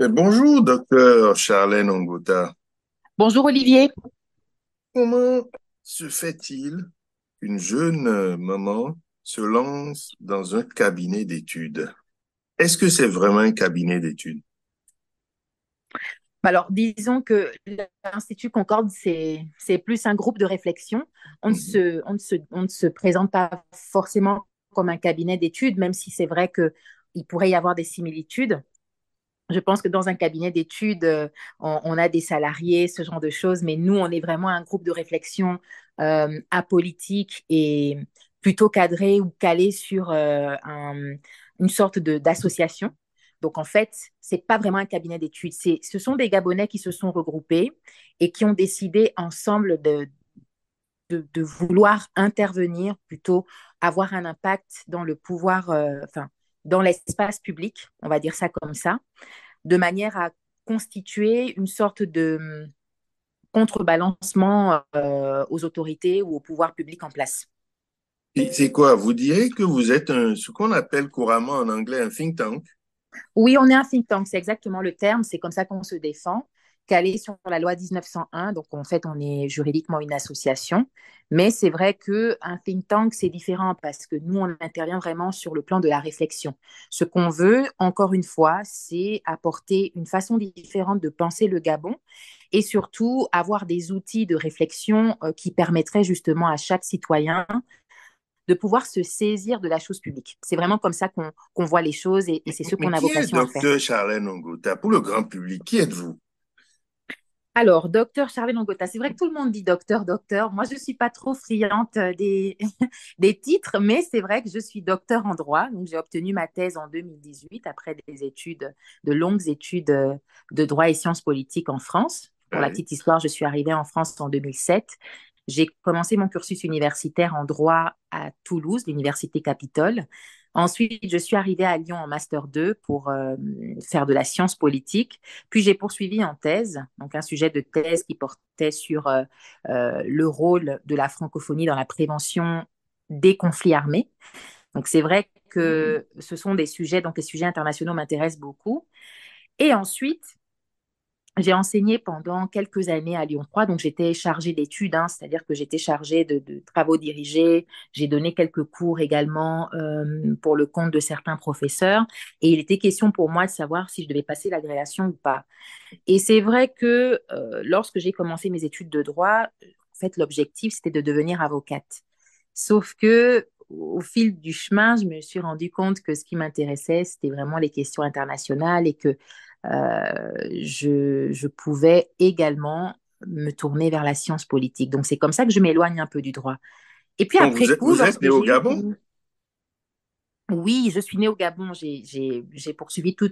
Bonjour, docteur Charlène Ongota. Bonjour Olivier. Comment se fait-il qu'une jeune maman se lance dans un cabinet d'études? Est-ce que c'est vraiment un cabinet d'études? Alors, disons que l'Institut Concorde, c'est plus un groupe de réflexion. Mhm. On ne se présente pas forcément comme un cabinet d'études, même si c'est vrai qu'il pourrait y avoir des similitudes. Je pense que dans un cabinet d'études, on a des salariés, ce genre de choses, mais nous, on est vraiment un groupe de réflexion apolitique et plutôt cadré ou calé sur une sorte d'association. Donc, en fait, c'est pas vraiment un cabinet d'études. Ce sont des Gabonais qui se sont regroupés et qui ont décidé ensemble de vouloir intervenir, plutôt avoir un impact dans le pouvoir, enfin, dans l'espace public, on va dire ça comme ça, de manière à constituer une sorte de contrebalancement aux autorités ou au pouvoir public en place. Et c'est quoi? Vous direz que vous êtes ce qu'on appelle couramment en anglais un think tank. Oui, on est un think tank, c'est exactement le terme, c'est comme ça qu'on se défend, calé sur la loi 1901, donc en fait on est juridiquement une association, mais c'est vrai qu'un think tank c'est différent parce que nous on intervient vraiment sur le plan de la réflexion. Ce qu'on veut, encore une fois, c'est apporter une façon différente de penser le Gabon et surtout avoir des outils de réflexion qui permettraient justement à chaque citoyen de pouvoir se saisir de la chose publique. C'est vraiment comme ça qu'on voit les choses et c'est ce Mais qu'on a qui est vocation à faire. docteur Charlène Ongota? Pour le grand public, qui êtes-vous? Alors, docteur Charles Longota, c'est vrai que tout le monde dit docteur, docteur. Moi, je ne suis pas trop friande des titres, mais c'est vrai que je suis docteur en droit. Donc, j'ai obtenu ma thèse en 2018 après des études, de longues études de droit et sciences politiques en France. Pour la Oui. petite histoire, je suis arrivée en France en 2007. J'ai commencé mon cursus universitaire en droit à Toulouse, l'université Capitole. Ensuite, je suis arrivée à Lyon en master 2 pour faire de la science politique. Puis j'ai poursuivi en thèse, donc un sujet de thèse qui portait sur le rôle de la francophonie dans la prévention des conflits armés. Donc c'est vrai Hmm. que ce sont des sujets, donc les sujets internationaux m'intéressent beaucoup. Et ensuite, j'ai enseigné pendant quelques années à Lyon 3, donc j'étais chargée d'études, hein, c'est-à-dire que j'étais chargée de travaux dirigés. J'ai donné quelques cours également pour le compte de certains professeurs. Et il était question pour moi de savoir si je devais passer l'agrégation ou pas. Et c'est vrai que lorsque j'ai commencé mes études de droit, en fait, l'objectif, c'était de devenir avocate. Sauf que au fil du chemin, je me suis rendu compte que ce qui m'intéressait, c'était vraiment les questions internationales et que je pouvais également me tourner vers la science politique. Donc, c'est comme ça que je m'éloigne un peu du droit. Et puis Donc, après coup, vous êtes né lorsque au j'ai eu Gabon? oui, je suis née au Gabon. J'ai poursuivi tout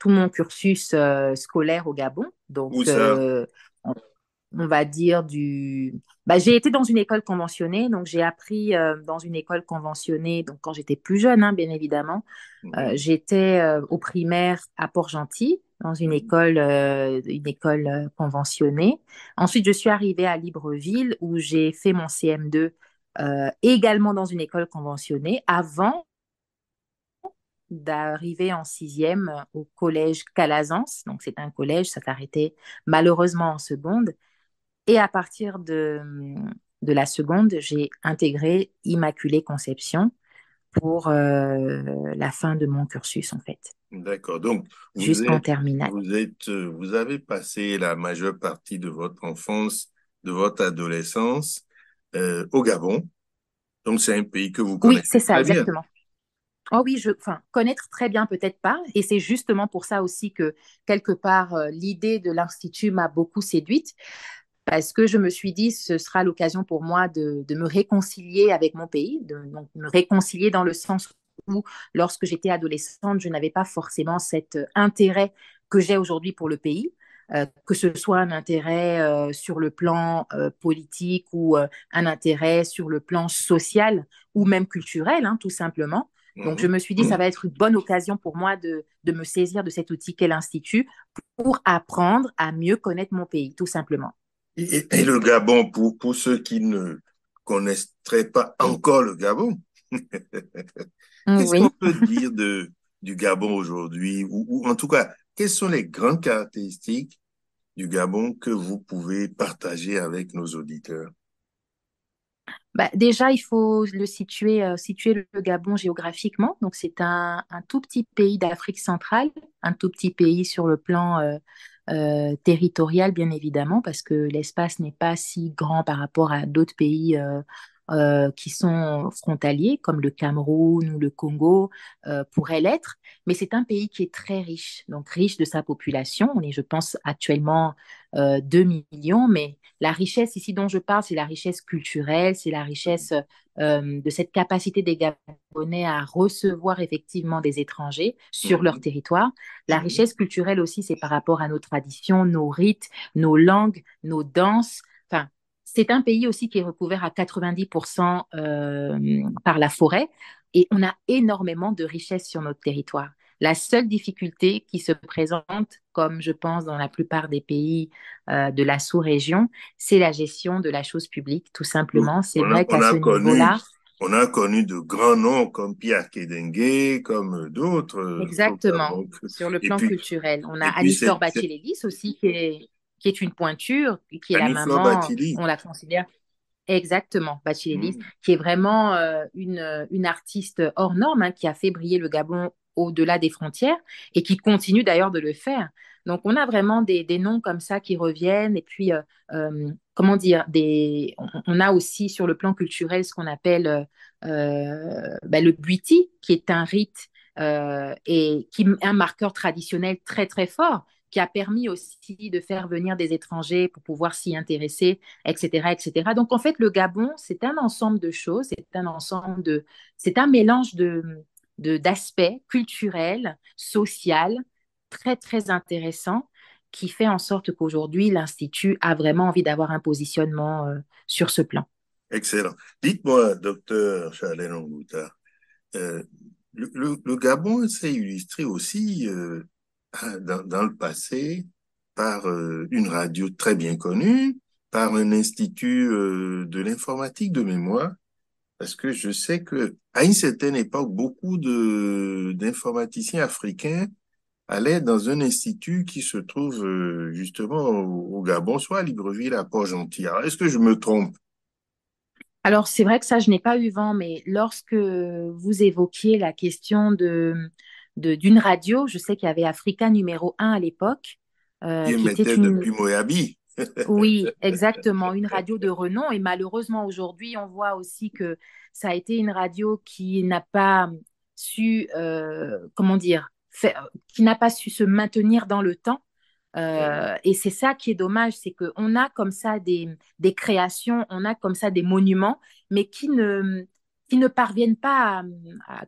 mon cursus scolaire au Gabon. Où Donc, ça? on, on va dire Bah, j'ai été dans une école conventionnée. Donc, j'ai appris dans une école conventionnée. Donc, quand j'étais plus jeune, hein, bien évidemment, Mhm. j'étais au primaire à Port-Gentil, dans Mhm. une école conventionnée. Ensuite, je suis arrivée à Libreville où j'ai fait mon CM2 également dans une école conventionnée avant d'arriver en sixième au collège Calazans. Donc, c'est un collège, ça s'arrêtait malheureusement en seconde. Et à partir de la seconde, j'ai intégré Immaculée Conception pour la fin de mon cursus, en fait, D'accord. Donc, jusqu'en terminale. vous avez passé la majeure partie de votre enfance, de votre adolescence, au Gabon. Donc, c'est un pays que vous Oui, c'est connaissez ça, très bien. exactement. Oh oui, enfin, connaître très bien, peut-être pas. Et c'est justement pour ça aussi que, quelque part, l'idée de l'Institut m'a beaucoup séduite, parce que je me suis dit, ce sera l'occasion pour moi de me réconcilier avec mon pays, donc, me réconcilier dans le sens où, lorsque j'étais adolescente, je n'avais pas forcément cet intérêt que j'ai aujourd'hui pour le pays, que ce soit un intérêt sur le plan politique ou un intérêt sur le plan social ou même culturel, hein, tout simplement. Donc, je Mhm. me suis dit, ça va être une bonne occasion pour moi de me saisir de cet outil qu'est l'Institut pour apprendre à mieux connaître mon pays, tout simplement. Et le Gabon, pour ceux qui ne connaîtraient pas encore le Gabon, qu'est-ce qu'on Oui. peut dire du Gabon aujourd'hui, ou en tout cas, quelles sont les grandes caractéristiques du Gabon que vous pouvez partager avec nos auditeurs? Bah, déjà, il faut situer le Gabon géographiquement. Donc, c'est un tout petit pays d'Afrique centrale, un tout petit pays sur le plan territorial, bien évidemment, parce que l'espace n'est pas si grand par rapport à d'autres pays qui sont frontaliers, comme le Cameroun ou le Congo pourrait l'être. Mais c'est un pays qui est très riche, donc riche de sa population. On est, je pense, actuellement 2 millions, mais la richesse ici dont je parle, c'est la richesse culturelle, c'est la richesse de cette capacité des Gabonais à recevoir effectivement des étrangers sur leur Mhm, territoire. La mhm, richesse culturelle aussi, c'est par rapport à nos traditions, nos rites, nos langues, nos danses. Enfin, c'est un pays aussi qui est recouvert à 90% par la forêt et on a énormément de richesses sur notre territoire. La seule difficulté qui se présente, comme je pense dans la plupart des pays de la sous-région, c'est la gestion de la chose publique, tout oui. simplement. C'est vrai On qu'à a ce connu, niveau-là, on a connu de grands noms comme Pierre Kédengue, comme d'autres. exactement, Donc, sur le et plan puis, culturel, on a et puis Annie-Flore Bachelélis aussi, qui est une pointure, qui est la Annie-Fleur maman, Bathily. on la considère exactement, Bachelélis, Mhm. qui est vraiment une artiste hors norme, hein, qui a fait briller le Gabon au-delà des frontières et qui continue d'ailleurs de le faire. Donc, on a vraiment des noms comme ça qui reviennent. Et puis, comment dire, on a aussi sur le plan culturel ce qu'on appelle le Bwiti, qui est un rite et qui est un marqueur traditionnel très, très fort, qui a permis aussi de faire venir des étrangers pour pouvoir s'y intéresser, etc., etc. Donc, en fait, le Gabon, c'est un ensemble de choses, c'est un mélange d'aspects culturels, sociaux, très, très intéressant, qui fait en sorte qu'aujourd'hui, l'Institut a vraiment envie d'avoir un positionnement sur ce plan. Excellent. Dites-moi, docteur Charles Ongouta, euh, le Gabon s'est illustré aussi dans le passé par une radio très bien connue, par un institut de l'informatique de mémoire, parce que je sais que à une certaine époque, beaucoup de d'informaticiens africains allaient dans un institut qui se trouve justement au Gabon, soit à Libreville, à Port-Gentil. Alors, est-ce que je me trompe? Alors, c'est vrai que ça, je n'ai pas eu vent, mais lorsque vous évoquiez la question d'une radio, je sais qu'il y avait Africa numéro un à l'époque, Qui qui était émettait une, depuis Moyabi. oui, exactement, une radio de renom. Et malheureusement, aujourd'hui, on voit aussi que ça a été une radio qui n'a pas su, comment dire, qui n'a pas su se maintenir dans le temps. Et c'est ça qui est dommage, c'est qu'on a comme ça des créations, on a comme ça des monuments, mais qui ne parviennent pas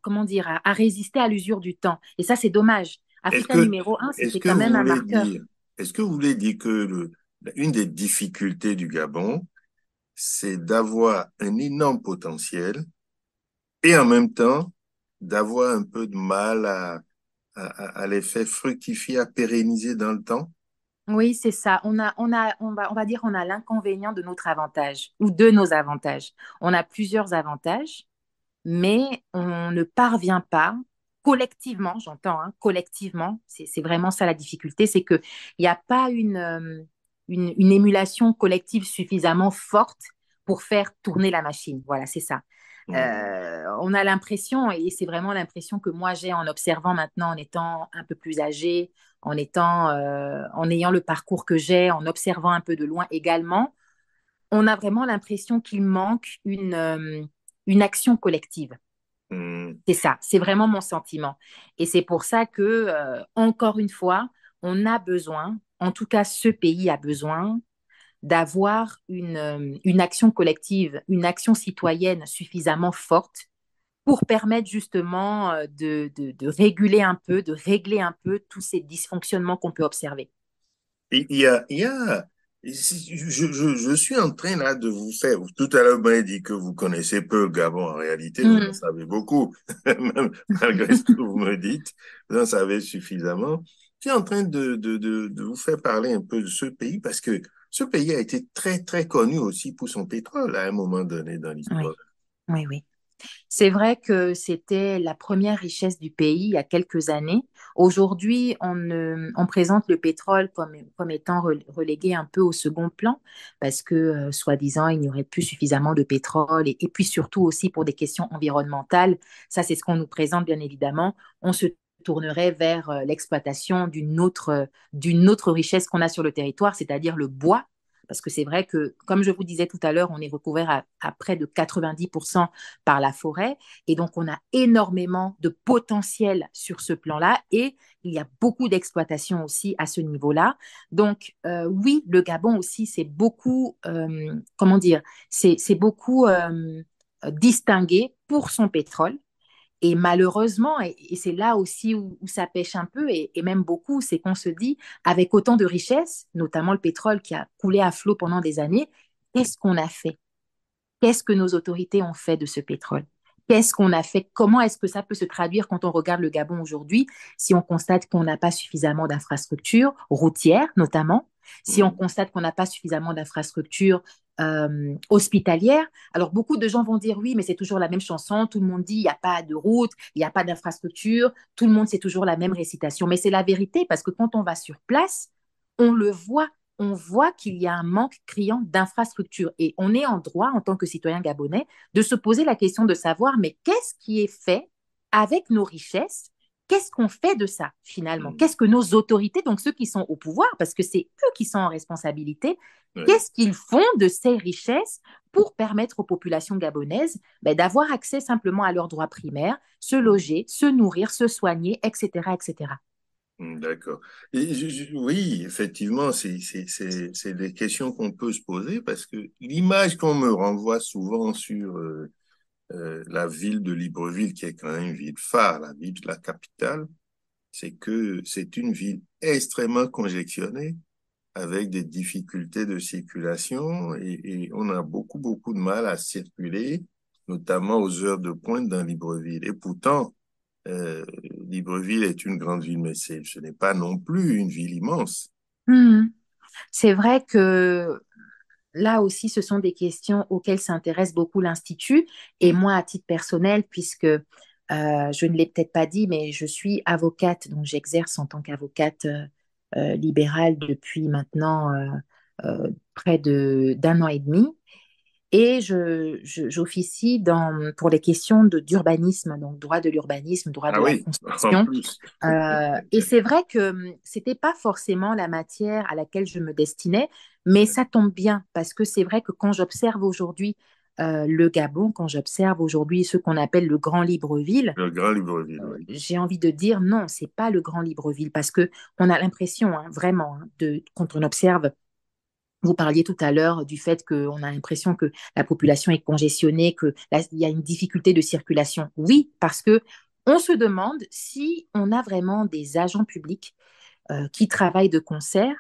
comment dire, à résister à l'usure du temps. Et ça, c'est dommage. Est-ce Africa que, numéro un, est-ce c'était que quand vous même un voulez marqueur. dire, est-ce que vous voulez dire que une des difficultés du Gabon, c'est d'avoir un énorme potentiel et en même temps d'avoir un peu de mal à les faire fructifier, à pérenniser dans le temps? Oui, c'est ça. On va dire on a l'inconvénient de notre avantage ou de nos avantages. On a plusieurs avantages, mais on ne parvient pas collectivement, j'entends, hein, collectivement, c'est vraiment ça la difficulté, c'est qu'il n'y a pas une émulation collective suffisamment forte pour faire tourner la machine. Voilà, c'est ça. Hmm. On a l'impression, et c'est vraiment l'impression que moi j'ai en observant maintenant, en étant un peu plus âgée, en ayant le parcours que j'ai, en observant un peu de loin également, on a vraiment l'impression qu'il manque une action collective. Hmm. C'est ça, c'est vraiment mon sentiment. Et c'est pour ça que, encore une fois, on a besoin, en tout cas ce pays a besoin, d'avoir une action collective, une action citoyenne suffisamment forte pour permettre justement de réguler un peu, de régler un peu tous ces dysfonctionnements qu'on peut observer. Et je suis en train là de vous faire, tout à l'heure, vous m'avez dit que vous connaissez peu le Gabon. En réalité, vous en Mm. savez beaucoup, même malgré ce que vous me dites, vous en savez suffisamment. Je suis en train de vous faire parler un peu de ce pays parce que ce pays a été très, très connu aussi pour son pétrole à un moment donné dans l'histoire. Oui, oui, oui. C'est vrai que c'était la première richesse du pays il y a quelques années. Aujourd'hui, on présente le pétrole comme étant relégué un peu au second plan parce que, soi-disant, il n'y aurait plus suffisamment de pétrole et puis surtout aussi pour des questions environnementales. Ça, c'est ce qu'on nous présente, bien évidemment. On se tournerait vers l'exploitation d'une autre richesse qu'on a sur le territoire, c'est-à-dire le bois. Parce que c'est vrai que, comme je vous disais tout à l'heure, on est recouvert à près de 90% par la forêt. Et donc, on a énormément de potentiel sur ce plan-là et il y a beaucoup d'exploitation aussi à ce niveau-là. Donc, oui, le Gabon aussi, c'est beaucoup, comment dire, c'est beaucoup distingué pour son pétrole. Et malheureusement, et c'est là aussi où ça pêche un peu, et même beaucoup, c'est qu'on se dit, avec autant de richesses, notamment le pétrole qui a coulé à flot pendant des années, qu'est-ce qu'on a fait? Qu'est-ce que nos autorités ont fait de ce pétrole? Qu'est-ce qu'on a fait? Comment est-ce que ça peut se traduire quand on regarde le Gabon aujourd'hui, si on constate qu'on n'a pas suffisamment d'infrastructures routières, notamment, si on Mhm. constate qu'on n'a pas suffisamment d'infrastructures hospitalières? Alors, beaucoup de gens vont dire oui, mais c'est toujours la même chanson. Tout le monde dit il n'y a pas de route, il n'y a pas d'infrastructure. Tout le monde, c'est toujours la même récitation. Mais c'est la vérité parce que quand on va sur place, on le voit, on voit qu'il y a un manque criant d'infrastructures. Et on est en droit, en tant que citoyen gabonais, de se poser la question de savoir, mais qu'est-ce qui est fait avec nos richesses? Qu'est-ce qu'on fait de ça, finalement? Mhm. Qu'est-ce que nos autorités, donc ceux qui sont au pouvoir, parce que c'est eux qui sont en responsabilité, Oui. qu'est-ce qu'ils font de ces richesses pour permettre aux populations gabonaises ben, d'avoir accès simplement à leurs droits primaires, se Mhm. loger, se nourrir, se soigner, etc., etc. D'accord. Et oui, effectivement, c'est des questions qu'on peut se poser parce que l'image qu'on me renvoie souvent sur la ville de Libreville, qui est quand même une ville phare, la ville de la capitale, c'est que c'est une ville extrêmement congestionnée, avec des difficultés de circulation et on a beaucoup de mal à circuler, notamment aux heures de pointe dans Libreville. Et pourtant, Libreville est une grande ville, mais ce n'est pas non plus une ville immense. Hmm. C'est vrai que là aussi, ce sont des questions auxquelles s'intéresse beaucoup l'Institut. Et Mm. moi, à titre personnel, puisque je ne l'ai peut-être pas dit, mais je suis avocate, donc j'exerce en tant qu'avocate libérale depuis maintenant près d'un an et demi. Et j'officie pour les questions d'urbanisme, donc droit de l'urbanisme, droit de Ah la oui, en construction. plus. Et c'est vrai que c'était pas forcément la matière à laquelle je me destinais, mais ça tombe bien parce que c'est vrai que quand j'observe aujourd'hui le Gabon, quand j'observe aujourd'hui ce qu'on appelle le Grand Libreville, Le Grand Libreville, oui. j'ai envie de dire non, c'est pas le Grand Libreville parce que on a l'impression, hein, vraiment, hein, quand on observe. Vous parliez tout à l'heure du fait qu'on a l'impression que la population est congestionnée, il y a une difficulté de circulation. Oui, parce que on se demande si on a vraiment des agents publics qui travaillent de concert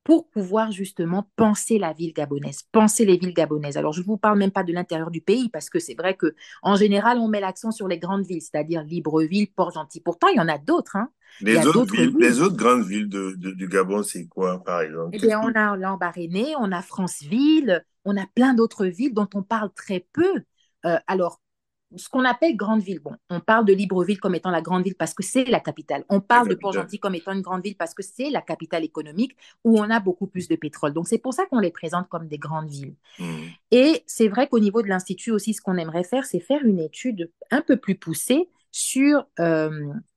pour pouvoir justement penser la ville gabonaise, penser les villes gabonaises. Alors, je ne vous parle même pas de l'intérieur du pays, parce que c'est vrai que en général, on met l'accent sur les grandes villes, c'est-à-dire Libreville, Port-Gentil. Pourtant, il y en a d'autres, hein. Il y a d'autres villes. Les autres grandes villes du Gabon, c'est quoi, par exemple? Eh Qu'est-ce bien, que... on a Lambaréné, on a Franceville, on a plein d'autres villes dont on parle très peu. Alors, ce qu'on appelle grande ville, bon, on parle de Libreville comme étant la grande ville parce que c'est la capitale. On La parle de capitale. Port-Gentil comme étant une grande ville parce que c'est la capitale économique où on a beaucoup plus de pétrole. Donc, c'est pour ça qu'on les présente comme des grandes villes. Hmm. Et c'est vrai qu'au niveau de l'Institut aussi, ce qu'on aimerait faire, c'est faire une étude un peu plus poussée sur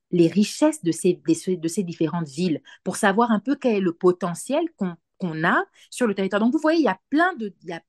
les richesses de ces différentes villes pour savoir un peu quel est le potentiel qu'on a sur le territoire. Donc, vous voyez, il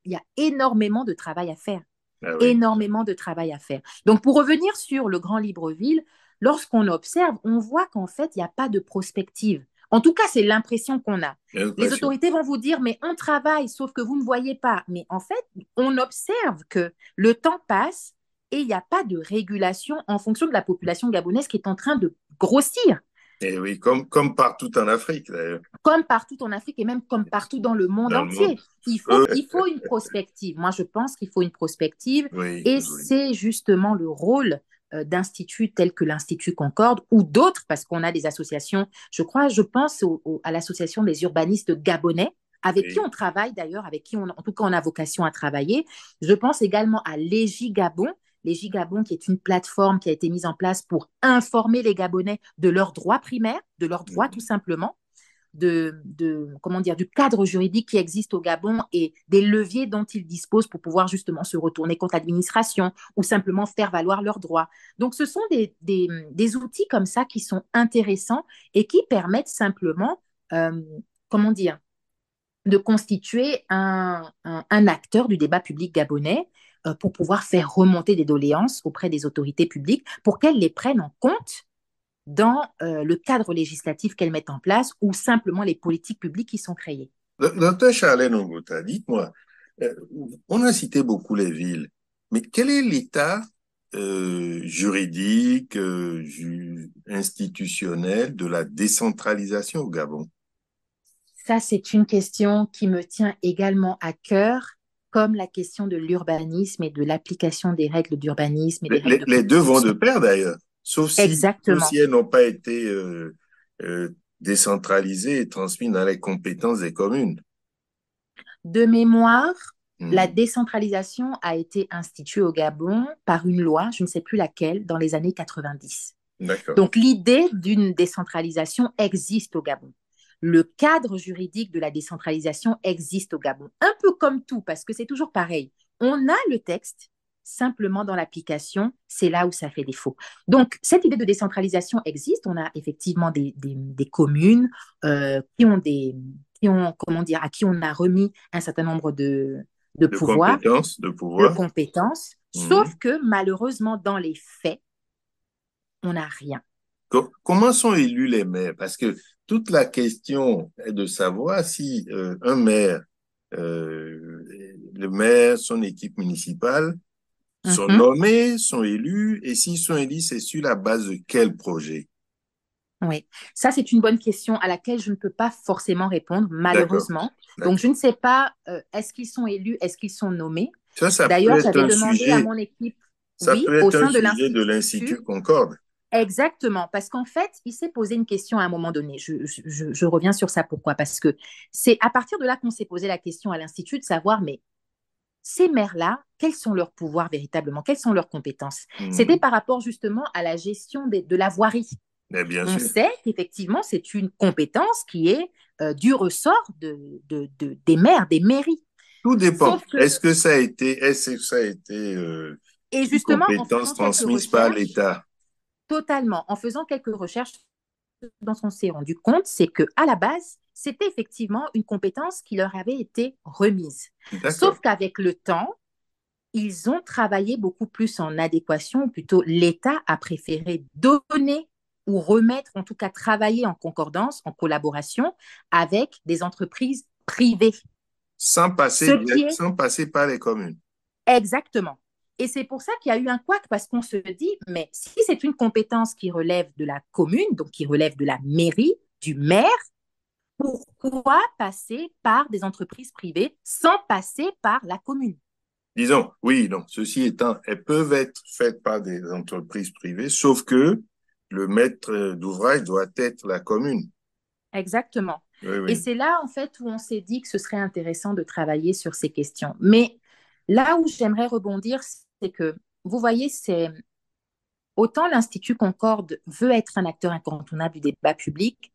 y a énormément de travail à faire. Ah oui. Énormément de travail à faire. Donc, pour revenir sur le Grand Libreville, lorsqu'on observe, on voit qu'en fait, il n'y a pas de prospective. En tout cas, c'est l'impression qu'on a. J'ai Les l'impression. autorités vont vous dire, mais on travaille, sauf que vous ne voyez pas. Mais en fait, on observe que le temps passe et il n'y a pas de régulation en fonction de la population gabonaise qui est en train de grossir, Et oui, comme partout en Afrique, d'ailleurs, comme partout en Afrique et même comme partout dans le monde dans le monde. entier. Il faut une prospective. Moi, je pense qu'il faut une prospective Oui, et oui. c'est justement le rôle d'instituts tels que l'Institut Concorde ou d'autres, parce qu'on a des associations, je pense à l'association des urbanistes gabonais, avec qui Oui. on travaille d'ailleurs, avec qui on, en tout cas on a vocation à travailler. Je pense également à Légi Gabon. les Gigabons, qui est une plateforme qui a été mise en place pour informer les Gabonais de leurs droits primaires, de leurs droits tout simplement, comment dire, du cadre juridique qui existe au Gabon et des leviers dont ils disposent pour pouvoir justement se retourner contre l'administration ou simplement faire valoir leurs droits. Donc, ce sont des outils comme ça qui sont intéressants et qui permettent simplement, comment dire, de constituer un acteur du débat public gabonais pour pouvoir faire remonter des doléances auprès des autorités publiques pour qu'elles les prennent en compte dans le cadre législatif qu'elles mettent en place ou simplement les politiques publiques qui sont créées. Docteur Charlène Ongota, dites-moi, euh, on a cité beaucoup les villes, mais quel est l'état juridique, institutionnel de la décentralisation au Gabon? Ça, c'est une question qui me tient également à cœur, comme la question de l'urbanisme et de l'application des règles d'urbanisme et des règles de Les deux vont de construction. pair d'ailleurs, sauf Exactement. si elles n'ont pas été décentralisées et transmises dans les compétences des communes. De mémoire, la Hmm, décentralisation a été instituée au Gabon par une loi, je ne sais plus laquelle, dans les années 90. d'accord. Donc, l'idée d'une décentralisation existe au Gabon. Le cadre juridique de la décentralisation existe au Gabon. Un peu comme tout, parce que c'est toujours pareil. On a le texte, simplement dans l'application, c'est là où ça fait défaut. Donc, cette idée de décentralisation existe. On a effectivement des communes comment dire, à qui on a remis un certain nombre de De pouvoirs, compétences, de de pouvoir. compétences, Mhm. sauf que malheureusement, dans les faits, on n'a rien. Comment sont élus les maires? Parce que toute la question est de savoir si un maire, euh, le maire, son équipe municipale sont Mhm. nommés, sont élus, et s'ils sont élus, c'est sur la base de quel projet? Oui, ça c'est une bonne question à laquelle je ne peux pas forcément répondre, D'accord, malheureusement. Donc je d'accord. ne sais pas, est-ce qu'ils sont élus, est-ce qu'ils sont nommés. Ça peut D'ailleurs, être j'avais un demandé à sujet, mon équipe, ça oui, peut au être un sein de sujet de l'Institut, l'Institut Concorde. exactement, parce qu'en fait, il s'est posé une question à un moment donné. Je reviens sur ça. Pourquoi? Parce que c'est à partir de là qu'on s'est posé la question à l'Institut de savoir, mais ces maires-là, quels sont leurs pouvoirs véritablement? Quelles sont leurs compétences? C'était Mhm. par rapport justement à la gestion de la voirie. Mais bien On sûr. sait qu'effectivement, c'est une compétence qui est du ressort des maires, des mairies. Tout dépend. Sauf que, Est-ce que ça a été et une justement, en compétence faisant quelques transmise par recherches, l'État? totalement, en faisant quelques recherches, dont on s'est rendu compte, c'est que à la base, c'était effectivement une compétence qui leur avait été remise. D'accord. Sauf qu'avec le temps, ils ont travaillé beaucoup plus en adéquation, ou plutôt l'État a préféré donner ou remettre, en tout cas travailler en concordance, en collaboration avec des entreprises privées. Ce qui est Sans passer par les communes. exactement. Et c'est pour ça qu'il y a eu un couac, parce qu'on se dit, mais si c'est une compétence qui relève de la commune, donc qui relève de la mairie, du maire, pourquoi passer par des entreprises privées sans passer par la commune? Disons, oui, non, ceci étant, elles peuvent être faites par des entreprises privées, sauf que le maître d'ouvrage doit être la commune. Exactement. Oui, Et oui. c'est là, en fait, où on s'est dit que ce serait intéressant de travailler sur ces questions. Mais là où j'aimerais rebondir, c'est que, vous voyez, c'est autant l'Institut Concorde veut être un acteur incontournable du débat public,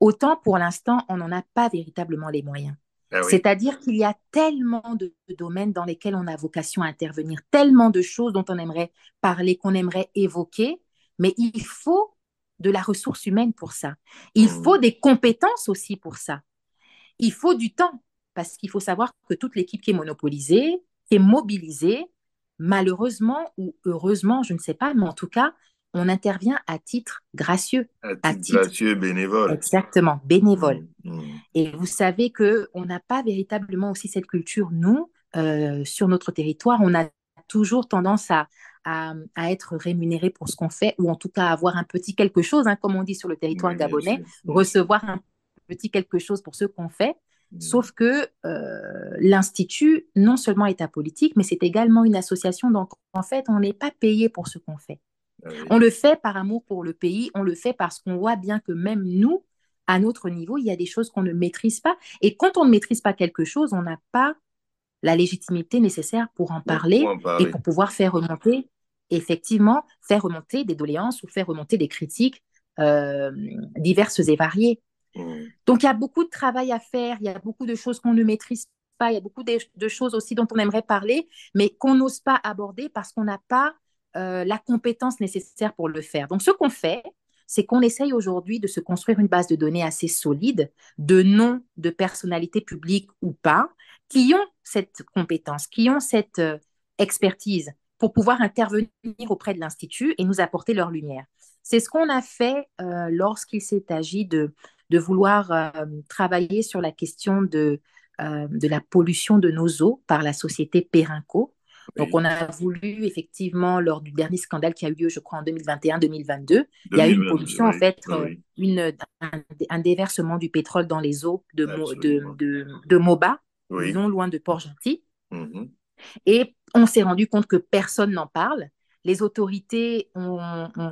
autant pour l'instant, on n'en a pas véritablement les moyens. Ah oui. C'est-à-dire qu'il y a tellement de domaines dans lesquels on a vocation à intervenir, tellement de choses dont on aimerait parler, qu'on aimerait évoquer, mais il faut de la ressource humaine pour ça. Il faut Mhm. des compétences aussi pour ça. Il faut du temps, parce qu'il faut savoir que toute l'équipe qui est monopolisée, qui est mobilisée, malheureusement ou heureusement, je ne sais pas, mais en tout cas, on intervient à titre gracieux, À à titre titre gracieux bénévole. exactement bénévole. Mhm. Mhm. Et vous savez qu'on n'a pas véritablement aussi cette culture, nous, sur notre territoire. On a toujours tendance à être rémunéré pour ce qu'on fait, ou en tout cas avoir un petit quelque chose, hein, comme on dit sur le territoire Oui, bien gabonais, sûr, bien sûr. recevoir un petit quelque chose pour ce qu'on fait. Mhm. Sauf que l'Institut, non seulement est apolitique, mais c'est également une association. Donc, en fait, on n'est pas payé pour ce qu'on fait. Ah oui. On le fait par amour pour le pays, on le fait parce qu'on voit bien que même nous, à notre niveau, il y a des choses qu'on ne maîtrise pas. Et quand on ne maîtrise pas quelque chose, on n'a pas la légitimité nécessaire pour en Pour parler en et parler. pour pouvoir faire remonter. effectivement faire remonter des doléances ou faire remonter des critiques euh, diverses et variées. Mm. Donc, il y a beaucoup de travail à faire, il y a beaucoup de choses qu'on ne maîtrise pas, il y a beaucoup de choses aussi dont on aimerait parler, mais qu'on n'ose pas aborder parce qu'on n'a pas la compétence nécessaire pour le faire. Donc, ce qu'on fait, c'est qu'on essaye aujourd'hui de se construire une base de données assez solide de noms de personnalités publiques ou pas qui ont cette compétence, qui ont cette expertise pour pouvoir intervenir auprès de l'Institut et nous apporter leur lumière. C'est ce qu'on a fait lorsqu'il s'est agi de vouloir travailler sur la question de la pollution de nos eaux par la société Perinco. Donc, Oui, on a voulu, effectivement, lors du dernier scandale qui a eu lieu, je crois, en 2021-2022, il y a eu une 2022, pollution, en oui, fait, oui, oui, un déversement du pétrole dans les eaux absolument. de Moba, Oui. non loin de Port-Gentil. Mhm. Et on s'est rendu compte que personne n'en parle. Les autorités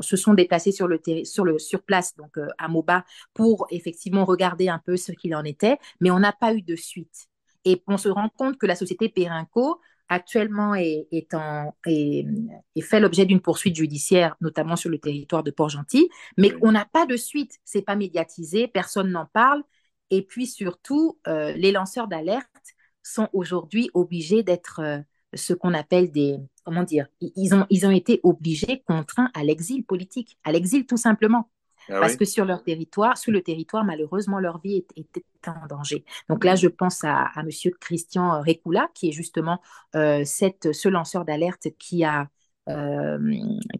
se sont déplacées sur place, donc à Moba, pour effectivement regarder un peu ce qu'il en était, mais on n'a pas eu de suite. Et on se rend compte que la société Perinco actuellement est fait l'objet d'une poursuite judiciaire, notamment sur le territoire de Port-Gentil, mais Oui. on n'a pas de suite. C'est pas médiatisé, personne n'en parle. Et puis surtout, les lanceurs d'alerte sont aujourd'hui obligés d'être ce qu'on appelle des, comment dire, ils ont été obligés, contraints à l'exil politique, à l'exil tout simplement. Ah Parce oui? que sur leur territoire, sur le territoire, malheureusement, leur vie était en danger. Donc là, Mhm. je pense à Monsieur Christian Recula, qui est justement ce lanceur d'alerte euh,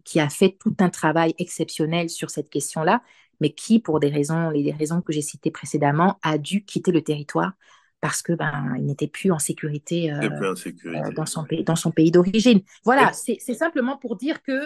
qui a fait tout un travail exceptionnel sur cette question-là, mais qui, pour les raisons que j'ai citées précédemment, a dû quitter le territoire parce que il n'était plus en sécurité C'est plus en sécurité. Oui. dans son pays d'origine. Voilà, Et- c'est simplement pour dire que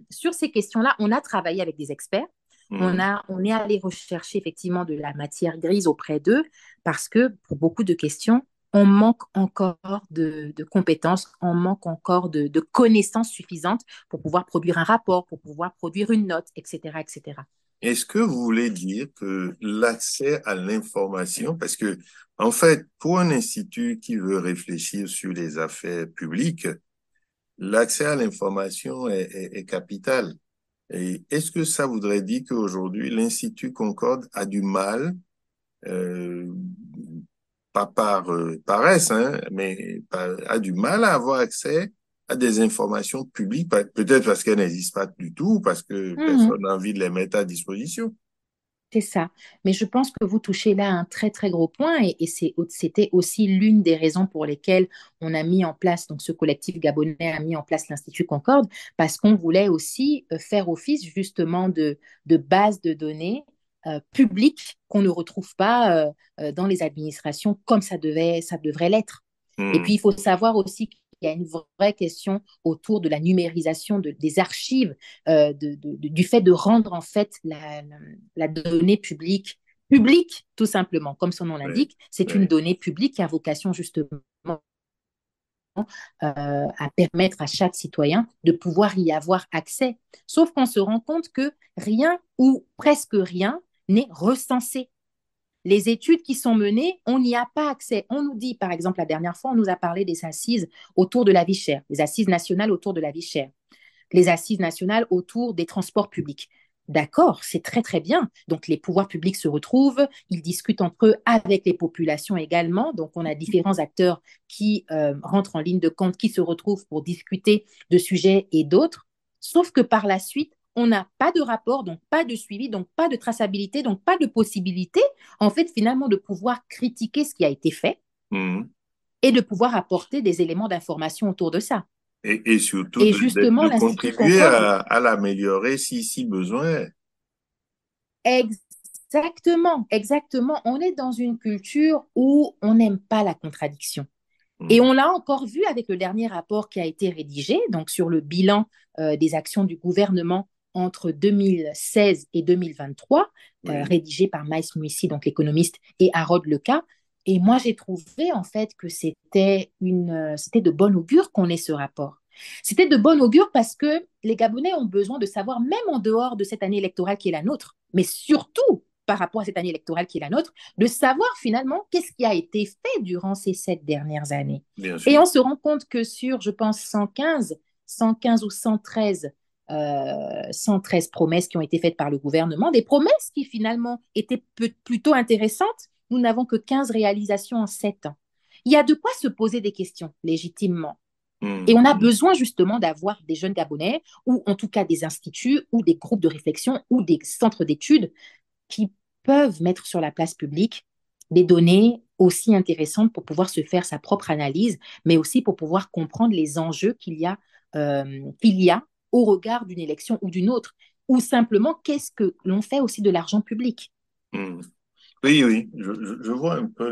sur ces questions-là, on a travaillé avec des experts. Mhm. On est allé rechercher effectivement de la matière grise auprès d'eux parce que pour beaucoup de questions, on manque encore de compétences, on manque encore de connaissances suffisantes pour pouvoir produire un rapport, pour pouvoir produire une note, etc., etc. Est-ce que vous voulez dire que l'accès à l'information, parce que, en fait, pour un institut qui veut réfléchir sur les affaires publiques, l'accès à l'information est capital. Et est-ce que ça voudrait dire qu'aujourd'hui, l'Institut Concorde a du mal, euh, pas par paresse, hein, mais a du mal à avoir accès à des informations publiques, peut-être parce qu'elles n'existent pas du tout, parce que Mhm. personne n'a envie de les mettre à disposition. C'est ça. Mais je pense que vous touchez là un très, très gros point et c'était aussi l'une des raisons pour lesquelles on a mis en place, donc ce collectif gabonais a mis en place l'Institut Concorde, parce qu'on voulait aussi faire office justement de base de données publiques qu'on ne retrouve pas dans les administrations comme ça devrait l'être. Et puis, Hmm, il faut savoir aussi qu'il y a une vraie question autour de la numérisation des archives, du fait de rendre en fait la donnée publique, tout simplement, comme son nom oui, l'indique. C'est une oui. donnée publique qui a vocation justement à permettre à chaque citoyen de pouvoir y avoir accès. Sauf qu'on se rend compte que rien ou presque rien n'est recensé. Les études qui sont menées, on n'y a pas accès. On nous dit, par exemple, la dernière fois, on nous a parlé des assises autour de la vie chère, les assises nationales autour de la vie chère, les assises nationales autour des transports publics. D'accord, c'est très très bien. Donc les pouvoirs publics se retrouvent, ils discutent entre eux avec les populations également. Donc on a différents acteurs qui rentrent en ligne de compte, qui se retrouvent pour discuter de sujets et d'autres. Sauf que par la suite, on n'a pas de rapport, donc pas de suivi, donc pas de traçabilité, donc pas de possibilité, en fait, finalement, de pouvoir critiquer ce qui a été fait Hmm. et de pouvoir apporter des éléments d'information autour de ça. Et surtout Et justement, de l'Institut contribuer Concorde, à l'améliorer si besoin. exactement, exactement, on est dans une culture où on n'aime pas la contradiction. Et Hmm, on l'a encore vu avec le dernier rapport qui a été rédigé, donc sur le bilan des actions du gouvernement entre 2016 et 2023, oui. rédigé par Maïs Muissi, donc l'économiste, et Harold Leca. Et moi, j'ai trouvé en fait que c'était de bon augure qu'on ait ce rapport. C'était de bon augure parce que les Gabonais ont besoin de savoir, même en dehors de cette année électorale qui est la nôtre, mais surtout par rapport à cette année électorale qui est la nôtre, de savoir finalement qu'est-ce qui a été fait durant ces 7 dernières années. Bien Et sûr. on se rend compte que sur, je pense, 115 ou 113 promesses qui ont été faites par le gouvernement, des promesses qui finalement étaient plutôt intéressantes. Nous n'avons que 15 réalisations en 7 ans. Il y a de quoi se poser des questions légitimement. Et on a Mhm. besoin justement d'avoir des jeunes Gabonais, ou en tout cas des instituts, ou des groupes de réflexion, ou des centres d'études qui peuvent mettre sur la place publique des données aussi intéressantes pour pouvoir se faire sa propre analyse, mais aussi pour pouvoir comprendre les enjeux qu'il y a au regard d'une élection ou d'une autre, ou simplement qu'est-ce que l'on fait aussi de l'argent public. Mhm. Oui, oui, je vois un peu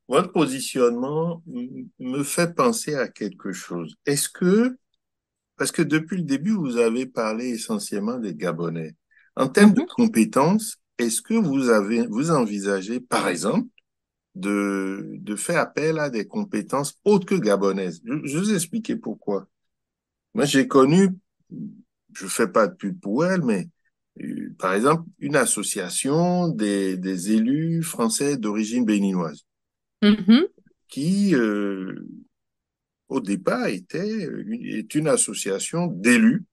votre positionnement me fait penser à quelque chose. Parce que depuis le début, vous avez parlé essentiellement des Gabonais. En termes de Mhm, compétences, est-ce que vous envisagez, par exemple, de faire appel à des compétences autres que gabonaises? Je vais vous expliquer pourquoi. Moi, j'ai connu, je fais pas de pub pour elle, mais par exemple, une association des élus français d'origine béninoise mhm, qui, au départ, est une association d'élus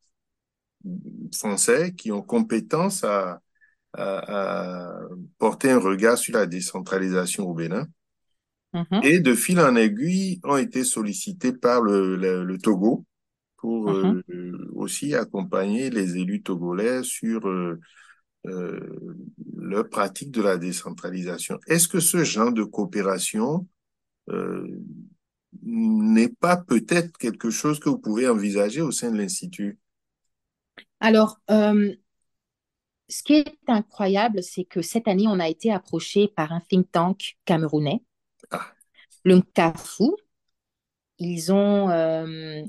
français qui ont compétence à porter un regard sur la décentralisation au Bénin. mhm, Et de fil en aiguille, ont été sollicités par le Togo pour mhm. aussi accompagner les élus togolais sur leur pratique de la décentralisation. Est-ce que ce genre de coopération euh, n'est pas peut-être quelque chose que vous pouvez envisager au sein de l'Institut? Alors, ce qui est incroyable, c'est que cette année, on a été approché par un think tank camerounais, Ah, le NCAFU. Ils ont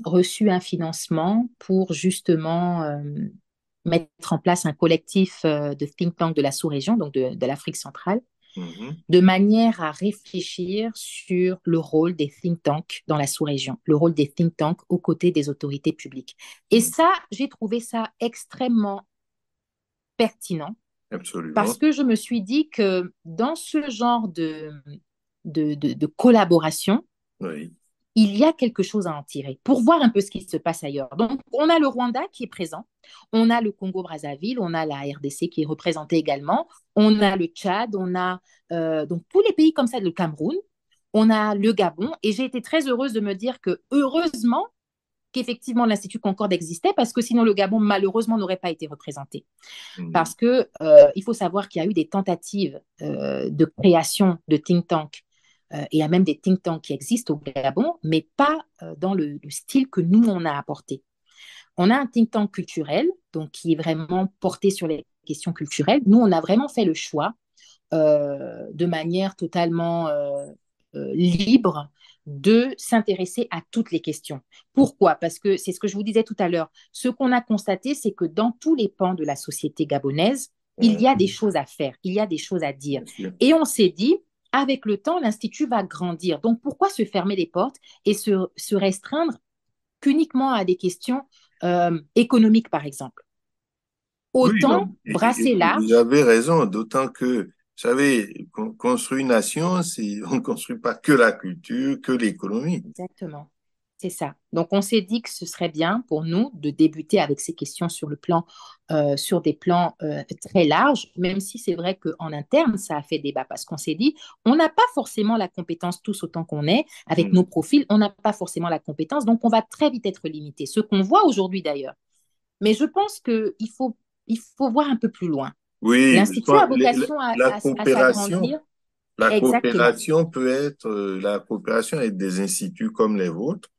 reçu un financement pour justement mettre en place un collectif de think tank de la sous-région, donc de l'Afrique centrale, mhm, de manière à réfléchir sur le rôle des think tanks dans la sous-région, le rôle des think tanks aux côtés des autorités publiques. Et mhm, ça, j'ai trouvé ça extrêmement pertinent parce absolument. que je me suis dit que dans ce genre de collaboration, Oui. il y a quelque chose à en tirer pour voir un peu ce qui se passe ailleurs. Donc, on a le Rwanda qui est présent, on a le Congo-Brazzaville, on a la RDC qui est représentée également, on a le Tchad, on a donc tous les pays comme ça, le Cameroun, on a le Gabon, et j'ai été très heureuse de me dire que heureusement qu'effectivement l'Institut Concorde existait, parce que sinon le Gabon malheureusement n'aurait pas été représenté. Mhm, Parce que il faut savoir qu'il y a eu des tentatives de création de think tanks et il y a même des think tanks qui existent au Gabon, mais pas dans le style que nous, on a apporté. On a un think tank culturel, donc qui est vraiment porté sur les questions culturelles. Nous, on a vraiment fait le choix de manière totalement libre de s'intéresser à toutes les questions. Pourquoi? Parce que c'est ce que je vous disais tout à l'heure. Ce qu'on a constaté, c'est que dans tous les pans de la société gabonaise, il y a des mhm, choses à faire, il y a des choses à dire. bien sûr. Et on s'est dit, avec le temps, l'Institut va grandir. Donc, pourquoi se fermer les portes et se restreindre qu'uniquement à des questions économiques, par exemple? Oui, Autant non, brasser et vous large. avez raison, d'autant que, vous savez, construire une nation, on ne construit pas que la culture, que l'économie. Exactement. C'est ça. Donc, on s'est dit que ce serait bien pour nous de débuter avec ces questions sur des plans très larges, même si c'est vrai qu'en interne, ça a fait débat parce qu'on s'est dit, on n'a pas forcément la compétence tous autant qu'on est, avec nos Mhm. profils, on n'a pas forcément la compétence, donc on va très vite être limité. Ce qu'on voit aujourd'hui d'ailleurs. Mais je pense qu'il faut voir un peu plus loin. Oui, je L'Institut pense, a vocation à s'agrandir. Exactement. la coopération avec des instituts comme les vôtres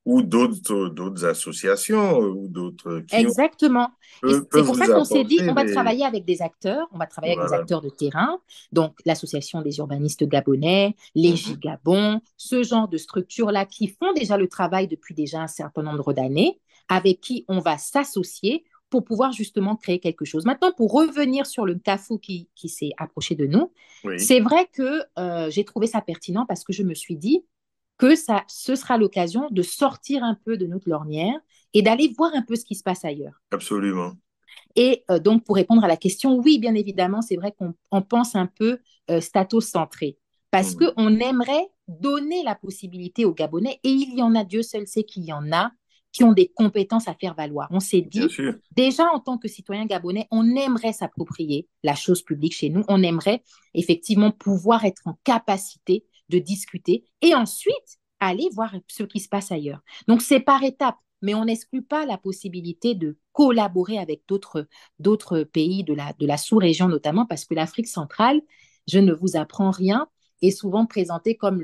ou d'autres associations ou d'autres Exactement. Et c'est peuvent pour ça vous qu'on s'est dit, apporter on va des, travailler avec des acteurs, on va travailler avec des voilà. acteurs de terrain, donc l'Association des urbanistes gabonais, les Mhm. Gigabon, ce genre de structures-là qui font déjà le travail depuis déjà un certain nombre d'années, avec qui on va s'associer pour pouvoir justement créer quelque chose. Maintenant, pour revenir sur le CAFU qui s'est approché de nous, Oui, c'est vrai que j'ai trouvé ça pertinent parce que je me suis dit, que ce sera l'occasion de sortir un peu de notre lornière et d'aller voir un peu ce qui se passe ailleurs. absolument. Et donc, pour répondre à la question, oui, bien évidemment, c'est vrai qu'on pense un peu stato-centré parce Mhm. qu'on aimerait donner la possibilité aux Gabonais, et il y en a, Dieu seul sait qu'il y en a, qui ont des compétences à faire valoir. On s'est bien dit, sûr. déjà en tant que citoyen gabonais, on aimerait s'approprier la chose publique chez nous, on aimerait effectivement pouvoir être en capacité de discuter et ensuite aller voir ce qui se passe ailleurs. Donc c'est par étapes, mais on n'exclut pas la possibilité de collaborer avec d'autres pays de la sous-région notamment, parce que l'Afrique centrale, je ne vous apprends rien, est souvent présentée comme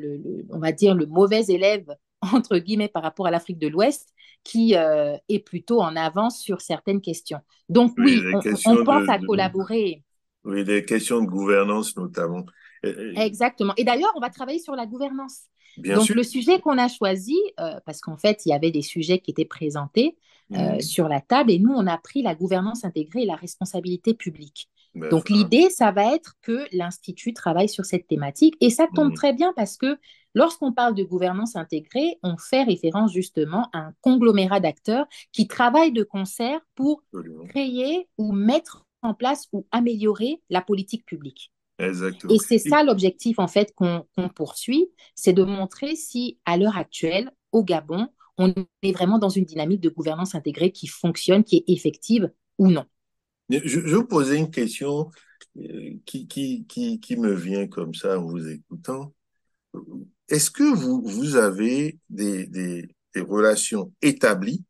on va dire, le mauvais élève, entre guillemets, par rapport à l'Afrique de l'Ouest, qui est plutôt en avance sur certaines questions. Donc Oui, oui, les on questions pense à collaborer. oui, les questions de gouvernance notamment. Exactement. Et d'ailleurs, on va travailler sur la gouvernance. Bien Donc, sûr. le sujet qu'on a choisi, parce qu'en fait, il y avait des sujets qui étaient présentés Mhm. sur la table, et nous, on a pris la gouvernance intégrée et la responsabilité publique. Ben, Donc, voilà. l'idée, ça va être que l'Institut travaille sur cette thématique, et ça tombe Mhm. très bien parce que lorsqu'on parle de gouvernance intégrée, on fait référence justement à un conglomérat d'acteurs qui travaillent de concert pour Absolument. créer ou mettre en place ou améliorer la politique publique. Exactement. Et c'est ça l'objectif, en fait, qu'on poursuit, c'est de montrer si, à l'heure actuelle, au Gabon, on est vraiment dans une dynamique de gouvernance intégrée qui fonctionne, qui est effective ou non. Je vous posais une question qui me vient comme ça en vous écoutant. Est-ce que vous avez des relations établies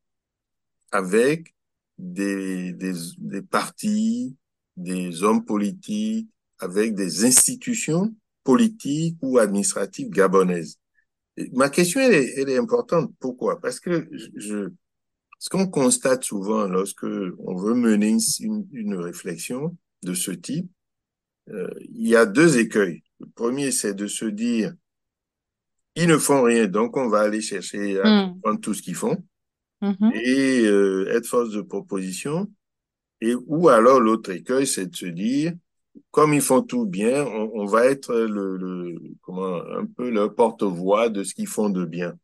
avec des partis, des hommes politiques, avec des institutions politiques ou administratives gabonaises? Et ma question, elle est importante. Pourquoi? Parce que ce qu'on constate souvent lorsque on veut mener une réflexion de ce type, il y a deux écueils. Le premier, c'est de se dire, ils ne font rien, donc on va aller chercher à Mm. comprendre tout ce qu'ils font Mhm. et être force de proposition. Et ou alors l'autre écueil, c'est de se dire, comme ils font tout bien, on va être comment, un peu le porte-voix de ce qu'ils font de bien.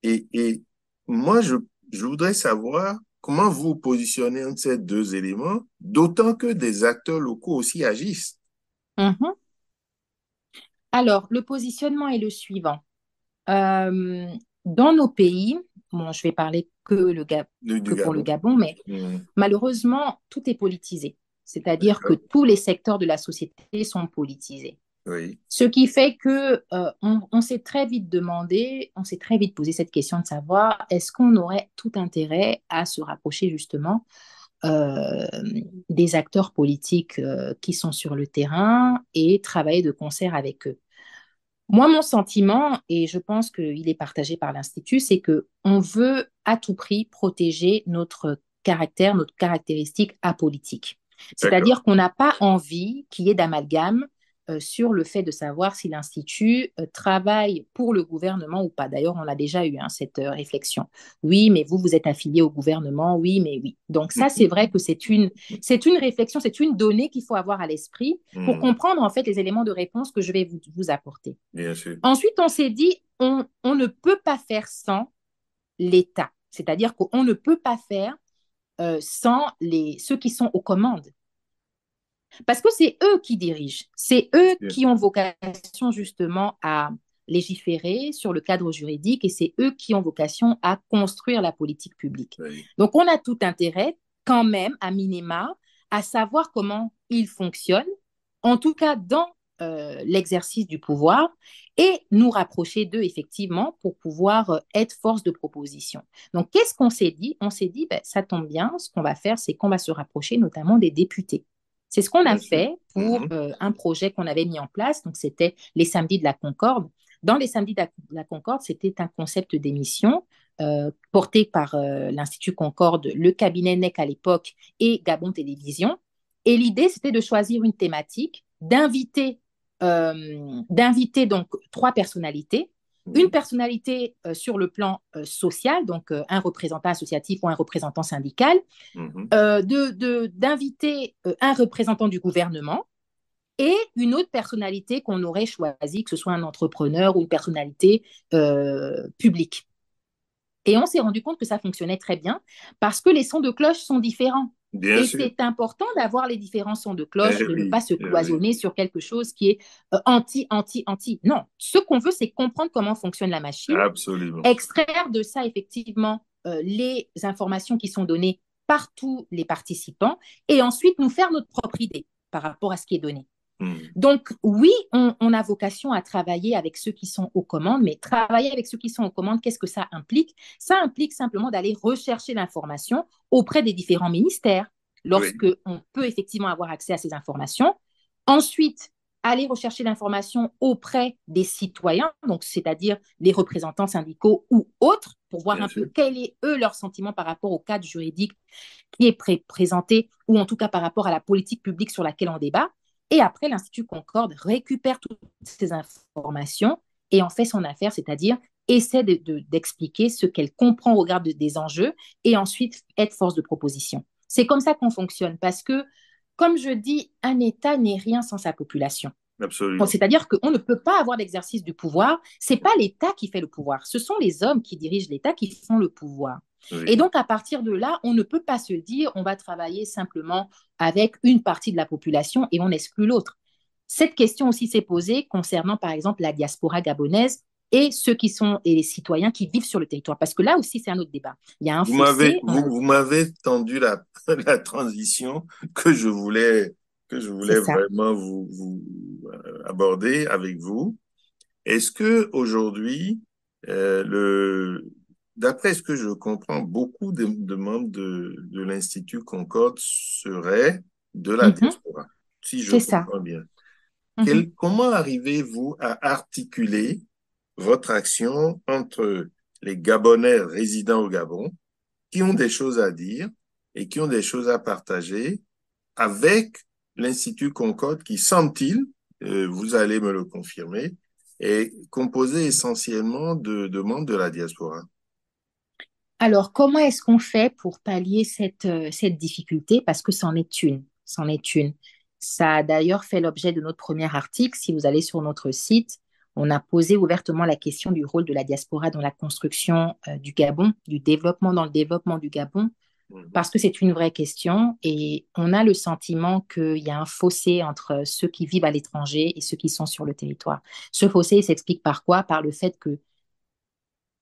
Et moi, je voudrais savoir comment vous vous positionnez entre ces deux éléments, d'autant que des acteurs locaux aussi agissent. Mhm. Alors, le positionnement est le suivant. Euh, dans nos pays, bon, je vais parler Du que pour le Gabon. Gabon, mais Mhm. malheureusement, tout est politisé. C'est-à-dire que D'accord. tous les secteurs de la société sont politisés. Oui. Ce qui fait que on s'est très vite demandé, on s'est très vite posé cette question de savoir est-ce qu'on aurait tout intérêt à se rapprocher justement euh, des acteurs politiques qui sont sur le terrain et travailler de concert avec eux. Moi, mon sentiment, et je pense qu'il est partagé par l'Institut, c'est que on veut à tout prix protéger notre caractère, notre caractéristique apolitique. D'accord. C'est-à-dire qu'on n'a pas envie qu'il y ait d'amalgame sur le fait de savoir si l'Institut travaille pour le gouvernement ou pas. D'ailleurs, on a déjà eu cette réflexion. Oui, mais vous êtes affilié au gouvernement. Oui, mais oui. Donc ça, c'est vrai que c'est une réflexion, c'est une donnée qu'il faut avoir à l'esprit pour Mhm. comprendre en fait les éléments de réponse que je vais vous apporter. Bien sûr. Ensuite, on s'est dit, on ne peut pas faire sans l'État. C'est-à-dire qu'on ne peut pas faire sans ceux qui sont aux commandes. Parce que c'est eux qui dirigent. C'est Bien eux sûr. qui ont vocation justement à légiférer sur le cadre juridique et c'est eux qui ont vocation à construire la politique publique. Oui. Donc, on a tout intérêt, quand même, à minima, à savoir comment ils fonctionnent, en tout cas dans l'exercice du pouvoir, et nous rapprocher d'eux, effectivement, pour pouvoir être force de proposition. Donc, qu'est-ce qu'on s'est dit? On s'est dit, ben, ça tombe bien, ce qu'on va faire, c'est qu'on va se rapprocher notamment des députés. C'est ce qu'on a Bien sûr. fait pour Mhm. un projet qu'on avait mis en place. Donc, c'était les samedis de la Concorde. Dans les samedis de la Concorde, c'était un concept d'émission porté par l'Institut Concorde, le cabinet NEC à l'époque et Gabon Télévision. Et l'idée, c'était de choisir une thématique, d'inviter donc trois personnalités. Une Mhm. personnalité sur le plan social, donc un représentant associatif ou un représentant syndical, Mhm. d'inviter un représentant du gouvernement et une autre personnalité qu'on aurait choisie, que ce soit un entrepreneur ou une personnalité publique. Et on s'est rendu compte que ça fonctionnait très bien parce que les sons de cloche sont différents. Bien Et sûr. c'est important d'avoir les différents sons de cloche, de ne pas Oui. se Oui. cloisonner sur quelque chose qui est anti, anti, anti. Non, ce qu'on veut, c'est comprendre comment fonctionne la machine, Absolument. extraire de ça effectivement les informations qui sont données par tous les participants et ensuite nous faire notre propre idée par rapport à ce qui est donné. Donc, oui, on a vocation à travailler avec ceux qui sont aux commandes, mais travailler avec ceux qui sont aux commandes, qu'est-ce que ça implique? Ça implique simplement d'aller rechercher l'information auprès des différents ministères, lorsque Oui, on peut effectivement avoir accès à ces informations. Ensuite, aller rechercher l'information auprès des citoyens, donc c'est-à-dire les représentants syndicaux ou autres, pour voir bien un peu sûr. quel est, eux, leur sentiment par rapport au cadre juridique qui est présenté, ou en tout cas par rapport à la politique publique sur laquelle on débat. Et après, l'Institut Concorde récupère toutes ces informations et en fait son affaire, c'est-à-dire essaie d'expliquer ce qu'elle comprend au regard des enjeux et ensuite être force de proposition. C'est comme ça qu'on fonctionne parce que, comme je dis, un État n'est rien sans sa population. Absolument. C'est-à-dire qu'on ne peut pas avoir d'exercice du pouvoir. Ce n'est pas l'État qui fait le pouvoir. Ce sont les hommes qui dirigent l'État qui font le pouvoir. Et Oui. donc, à partir de là, on ne peut pas se dire on va travailler simplement avec une partie de la population et on exclut l'autre. Cette question aussi s'est posée concernant, par exemple, la diaspora gabonaise et ceux qui sont et les citoyens qui vivent sur le territoire. Parce que là aussi, c'est un autre débat. Il y a un fossé. Vous m'avez tendu la transition que je C'est voulais ça. vraiment aborder avec vous. Est-ce que aujourd'hui, d'après ce que je comprends, beaucoup de membres de l'Institut Concorde seraient de la Mhm. diaspora, si je C'est ça. comprends bien. Mhm. Comment arrivez-vous à articuler votre action entre les Gabonais résidant au Gabon, qui ont des choses à dire et qui ont des choses à partager, avec l'Institut Concorde qui, semble-t-il, vous allez me le confirmer, est composé essentiellement de membres de la diaspora? Alors, comment est-ce qu'on fait pour pallier cette difficulté? Parce que c'en est une, c'en est une. Ça a d'ailleurs fait l'objet de notre premier article. Si vous allez sur notre site, on a posé ouvertement la question du rôle de la diaspora dans la construction du Gabon, du développement dans le développement du Gabon, Mhm. parce que c'est une vraie question et on a le sentiment qu'il y a un fossé entre ceux qui vivent à l'étranger et ceux qui sont sur le territoire. Ce fossé s'explique par quoi? Par le fait que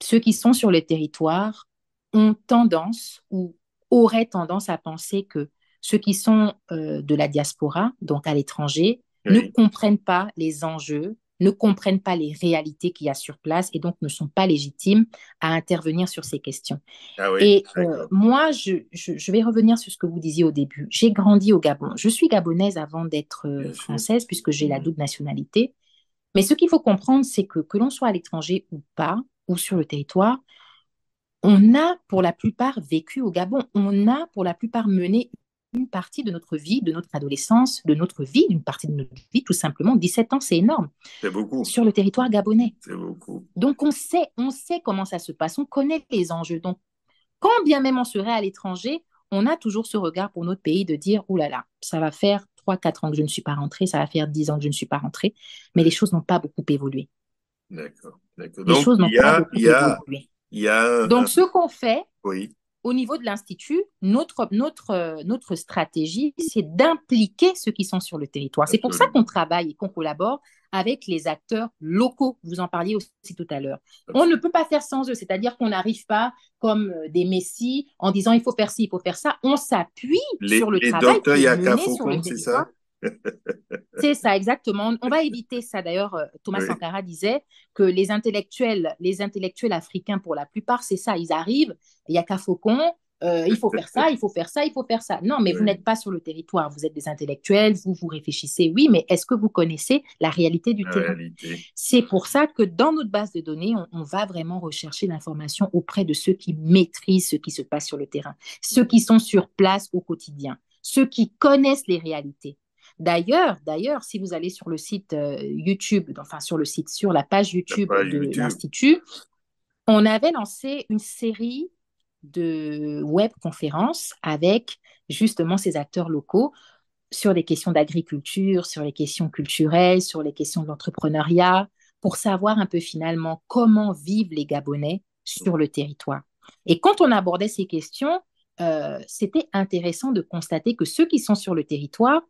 ceux qui sont sur le territoire ont tendance ou auraient tendance à penser que ceux qui sont de la diaspora, donc à l'étranger, ne Oui. comprennent pas les enjeux, ne comprennent pas les réalités qu'il y a sur place et donc ne sont pas légitimes à intervenir sur ces questions. Ah oui, Et d'accord. moi, je vais revenir sur ce que vous disiez au début. J'ai grandi au Gabon. Je suis gabonaise avant d'être Bien sûr. française puisque j'ai la Mhm. double nationalité. Mais ce qu'il faut comprendre, c'est que l'on soit à l'étranger ou pas, ou sur le territoire, on a pour la plupart vécu au Gabon, on a pour la plupart mené une partie de notre vie, de notre adolescence, de notre vie, une partie de notre vie, tout simplement. 17 ans, c'est énorme, C'est beaucoup. sur le territoire gabonais. C'est beaucoup. Donc, on sait comment ça se passe, on connaît les enjeux. Donc, quand bien même on serait à l'étranger, on a toujours ce regard pour notre pays de dire, oh là là, ça va faire 3, 4 ans que je ne suis pas rentrée, ça va faire 10 ans que je ne suis pas rentrée, mais les Ouais. choses n'ont pas beaucoup évolué. D'accord. D'accord. Les Donc, choses n'ont pas beaucoup évolué. il y a Donc, ce qu'on fait, oui, au niveau de l'Institut, notre stratégie, c'est d'impliquer ceux qui sont sur le territoire. C'est pour ça qu'on absolument. travaille et qu'on collabore avec les acteurs locaux. Vous en parliez aussi tout à l'heure. On ne Absolument. peut pas faire sans eux, c'est-à-dire qu'on n'arrive pas comme des messies en disant il faut faire ci, il faut faire ça. On s'appuie sur le Les travail docteurs qui est Yaka mené sur le Faucon, c'est territoire. ça? C'est ça, exactement. On va éviter ça. D'ailleurs, Thomas Oui. Sankara disait que les intellectuels africains, pour la plupart, c'est ça. Ils arrivent, il n'y a qu'à Faucon, il faut faire ça, il faut faire ça, il faut faire ça. Non, mais vous Oui. n'êtes pas sur le territoire. Vous êtes des intellectuels, vous réfléchissez, oui, mais est-ce que vous connaissez la réalité du La terrain? réalité. C'est pour ça que dans notre base de données, on va vraiment rechercher l'information auprès de ceux qui maîtrisent ce qui se passe sur le terrain, ceux qui sont sur place au quotidien, ceux qui connaissent les réalités. D'ailleurs, si vous allez sur le site YouTube, enfin sur la page La YouTube page de YouTube. l'Institut, on avait lancé une série de webconférences avec justement ces acteurs locaux sur les questions d'agriculture, sur les questions culturelles, sur les questions de l'entrepreneuriat, pour savoir un peu finalement comment vivent les Gabonais sur le territoire. Et quand on abordait ces questions, c'était intéressant de constater que ceux qui sont sur le territoire,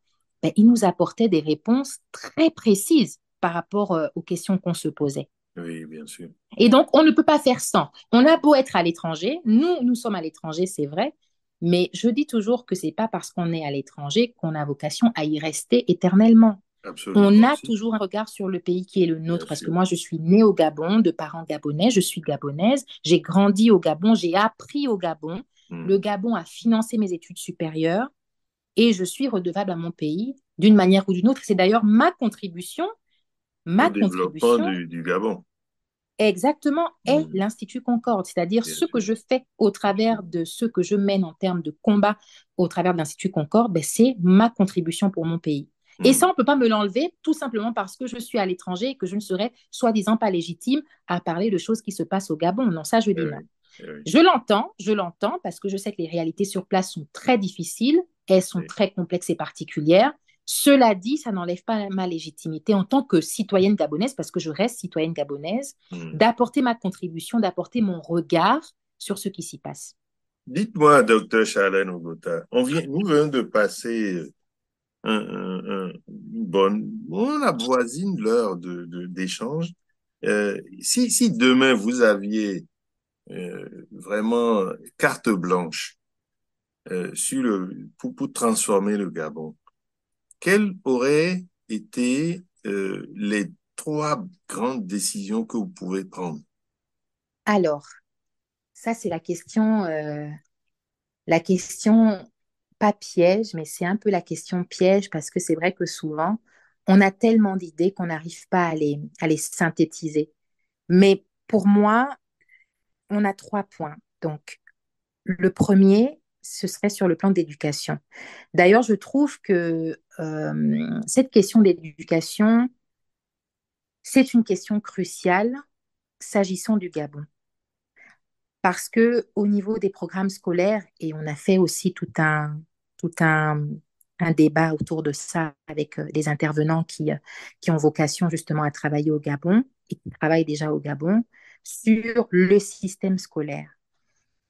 ben, ils nous apportaient des réponses très précises par rapport aux questions qu'on se posait. Oui, bien sûr. Et donc, on ne peut pas faire sans. On a beau être à l'étranger, nous sommes à l'étranger, c'est vrai, mais je dis toujours que c'est pas parce qu'on est à l'étranger qu'on a vocation à y rester éternellement. On Absolument a aussi, toujours un regard sur le pays qui est le bien nôtre, parce que sûr. moi, je suis née au Gabon, de parents gabonais, je suis gabonaise, j'ai grandi au Gabon, j'ai appris au Gabon. Le Hmm. Gabon a financé mes études supérieures et je suis redevable à mon pays d'une manière ou d'une autre. C'est d'ailleurs Au ma développement contribution du Gabon. exactement est Hmm. l'Institut Concorde, c'est-à-dire Bien ce que sûr, je fais au travers absolument. de ce que je mène en termes de combat au travers de l'Institut Concorde, ben, c'est ma contribution pour mon pays. Et ça, on Hmm. ne peut pas me l'enlever tout simplement parce que je suis à l'étranger et que je ne serais soi-disant pas légitime à parler de choses qui se passent au Gabon. Non, ça, je Eh dis non. oui, eh oui, Je l'entends parce que je sais que les réalités sur place sont très difficiles, elles sont oui. très complexes et particulières. Cela dit, ça n'enlève pas ma légitimité en tant que citoyenne gabonaise, parce que je reste citoyenne gabonaise, Hmm. d'apporter ma contribution, d'apporter mon regard sur ce qui s'y passe. Dites-moi, docteur Charlène Ogota, nous venons de passer une bonne, on avoisine l'heure d'échange. Si demain vous aviez vraiment carte blanche pour transformer le Gabon, quelles auraient été les trois grandes décisions que vous pouvez prendre? Alors, ça, c'est la question pas piège, mais c'est un peu la question piège parce que c'est vrai que souvent, on a tellement d'idées qu'on n'arrive pas à les synthétiser. Mais pour moi, on a trois points. Donc, le premier, ce serait sur le plan d'éducation. D'ailleurs, je trouve que cette question d'éducation, c'est une question cruciale s'agissant du Gabon. Parce que au niveau des programmes scolaires, et on a fait aussi tout un débat autour de ça avec des intervenants qui ont vocation justement à travailler au Gabon et qui travaillent déjà au Gabon sur le système scolaire.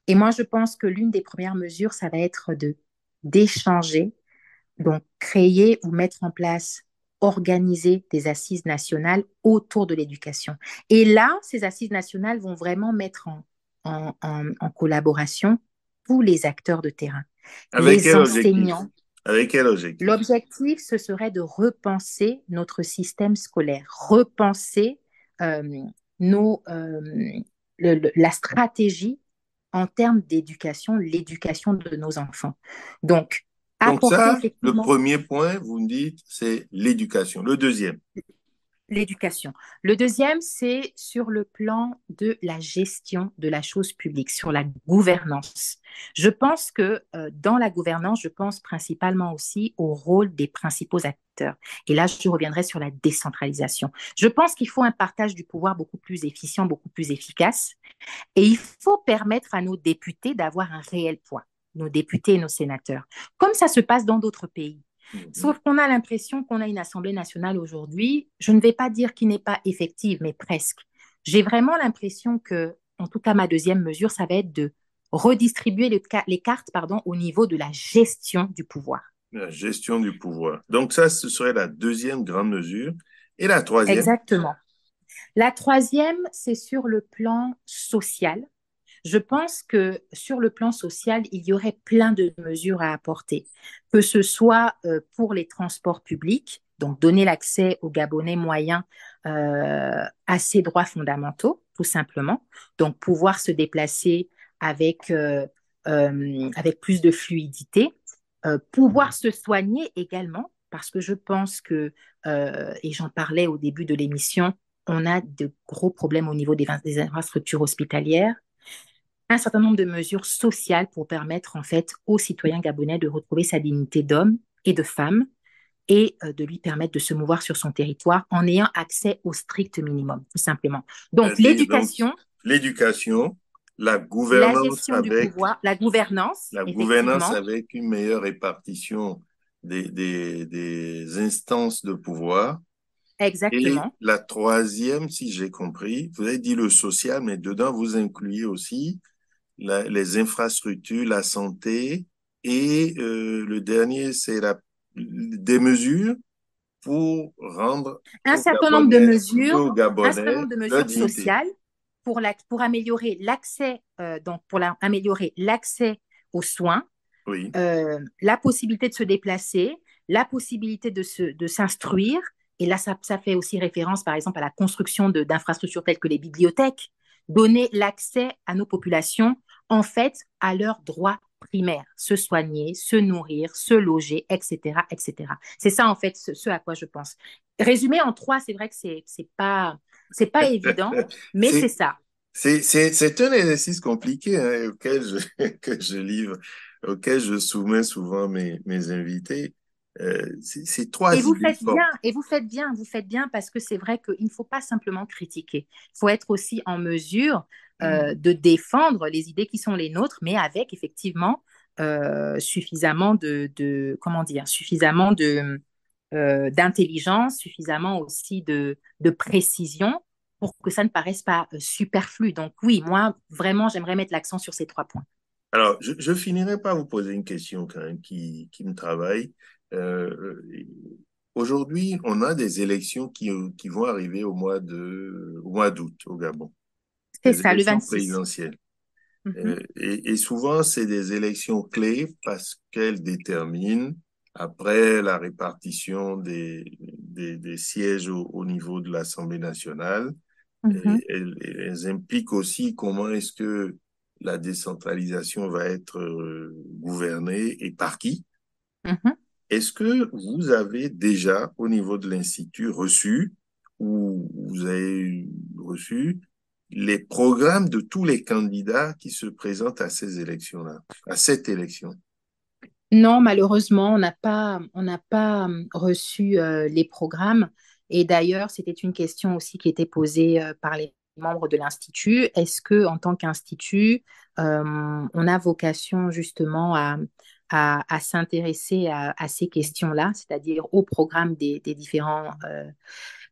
Et moi, je pense que l'une des premières mesures, ça va être d'échanger, donc créer ou mettre en place, organiser des assises nationales autour de l'éducation. Et là, ces assises nationales vont vraiment mettre en collaboration tous les acteurs de terrain, Avec les quel objectif? enseignants. Avec quel objectif? L'objectif, ce serait de repenser notre système scolaire, repenser euh, la stratégie en termes d'éducation, l'éducation de nos enfants. Donc, Donc apporter ça, le effectivement premier point, vous me dites, c'est l'éducation. Le deuxième, l'éducation. Le deuxième, c'est sur le plan de la gestion de la chose publique, sur la gouvernance. Je pense que dans la gouvernance, je pense principalement aussi au rôle des principaux acteurs. Et là, je reviendrai sur la décentralisation. Je pense qu'il faut un partage du pouvoir beaucoup plus efficient, beaucoup plus efficace. Et il faut permettre à nos députés d'avoir un réel poids, nos députés et nos sénateurs, comme ça se passe dans d'autres pays. mhm. Sauf qu'on a l'impression qu'on a une Assemblée nationale aujourd'hui, je ne vais pas dire qu'il n'est pas effective, mais presque. J'ai vraiment l'impression que, en tout cas, ma deuxième mesure, ça va être de redistribuer les cartes pardon, au niveau de la gestion du pouvoir. La gestion du pouvoir. Donc ça, ce serait la deuxième grande mesure. Et la troisième, Exactement. La troisième, c'est sur le plan social. Je pense que sur le plan social, il y aurait plein de mesures à apporter, que ce soit pour les transports publics, donc donner l'accès aux Gabonais moyens à ces droits fondamentaux, tout simplement, donc pouvoir se déplacer avec, avec plus de fluidité, pouvoir se soigner également, parce que je pense que, et j'en parlais au début de l'émission, on a de gros problèmes au niveau des infrastructures hospitalières, un certain nombre de mesures sociales pour permettre en fait aux citoyens gabonais de retrouver sa dignité d'homme et de femme et de lui permettre de se mouvoir sur son territoire en ayant accès au strict minimum, tout simplement. Donc c'est-à-dire donc l'éducation, l'éducation, la gouvernance la gouvernance, la gouvernance effectivement, avec une meilleure répartition des instances de pouvoir. Et exactement. la troisième, si j'ai compris, vous avez dit le social, mais dedans, vous incluez aussi les infrastructures, la santé, et le dernier, c'est des mesures pour rendre Un certain nombre de mesures, aux un certain Gabonais nombre de leur mesures dignité. sociales pour améliorer l'accès, améliorer l'accès aux soins, Oui. la possibilité de se déplacer, la possibilité de s'instruire. Et là, ça fait aussi référence, par exemple, à la construction d'infrastructures telles que les bibliothèques, donner l'accès à nos populations, en fait, à leurs droits primaires, se soigner, se nourrir, se loger, etc., etc. C'est ça, en fait, ce à quoi je pense. Résumé en trois, c'est vrai que c'est pas évident, mais c'est C'est, ça. c'est un exercice compliqué hein, que je livre, auquel je soumets souvent mes invités. C'est Et trois vous idées faites bien, fortes. et vous faites bien parce que c'est vrai qu'il ne faut pas simplement critiquer. Il faut être aussi en mesure Mhm. de défendre les idées qui sont les nôtres, mais avec effectivement suffisamment comment dire, suffisamment d'intelligence, suffisamment aussi de précision pour que ça ne paraisse pas superflu. Donc oui, moi, vraiment, j'aimerais mettre l'accent sur ces trois points. Alors, je finirai par vous poser une question quand même qui me travaille. Euh, Aujourd'hui, on a des élections qui vont arriver au mois d'août au Gabon, C'est des ça, le élections 26. présidentielles. Mhm, Et souvent, c'est des élections clés parce qu'elles déterminent, après la répartition des sièges au niveau de l'Assemblée nationale, mhm, et elles impliquent aussi comment est-ce que la décentralisation va être gouvernée et par qui. mhm. Est-ce que vous avez déjà, au niveau de l'Institut, reçu ou vous avez reçu les programmes de tous les candidats qui se présentent à ces élections-là, à cette élection? Non, malheureusement, on n'a pas reçu les programmes. Et d'ailleurs, c'était une question aussi qui était posée par les membres de l'Institut. Est-ce que, en tant qu'institut, on a vocation justement à s'intéresser à ces questions-là, c'est-à-dire au programme des différents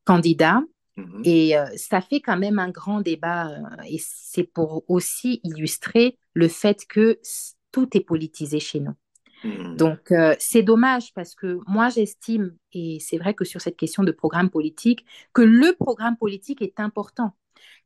candidats? Mhm. Et ça fait quand même un grand débat, et c'est pour aussi illustrer le fait que tout est politisé chez nous. Mhm. Donc, c'est dommage parce que moi, j'estime, et c'est vrai que sur cette question de programme politique, que le programme politique est important.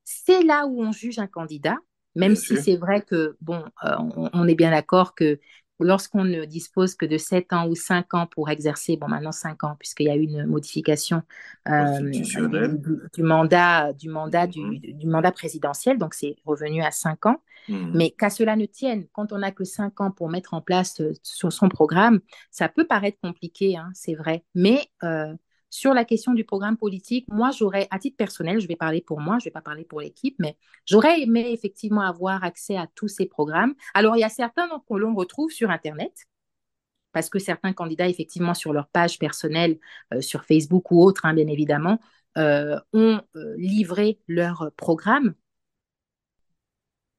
C'est là où on juge un candidat, même Bien si sûr. c'est vrai que, bon, on est bien d'accord que lorsqu'on ne dispose que de 7 ans ou 5 ans pour exercer, bon, maintenant 5 ans, puisqu'il y a eu une modification Constitutionnel. Mhm. du mandat présidentiel, donc c'est revenu à 5 ans. Mhm. Mais qu'à cela ne tienne, quand on n'a que 5 ans pour mettre en place sur son programme, ça peut paraître compliqué, hein, c'est vrai. Mais sur la question du programme politique, moi, j'aurais, à titre personnel, je vais parler pour moi, je ne vais pas parler pour l'équipe, mais j'aurais aimé effectivement avoir accès à tous ces programmes. Alors, il y a certains que l'on retrouve sur Internet, parce que certains candidats, effectivement, sur leur page personnelle, sur Facebook ou autre, hein, bien évidemment, ont livré leur programme.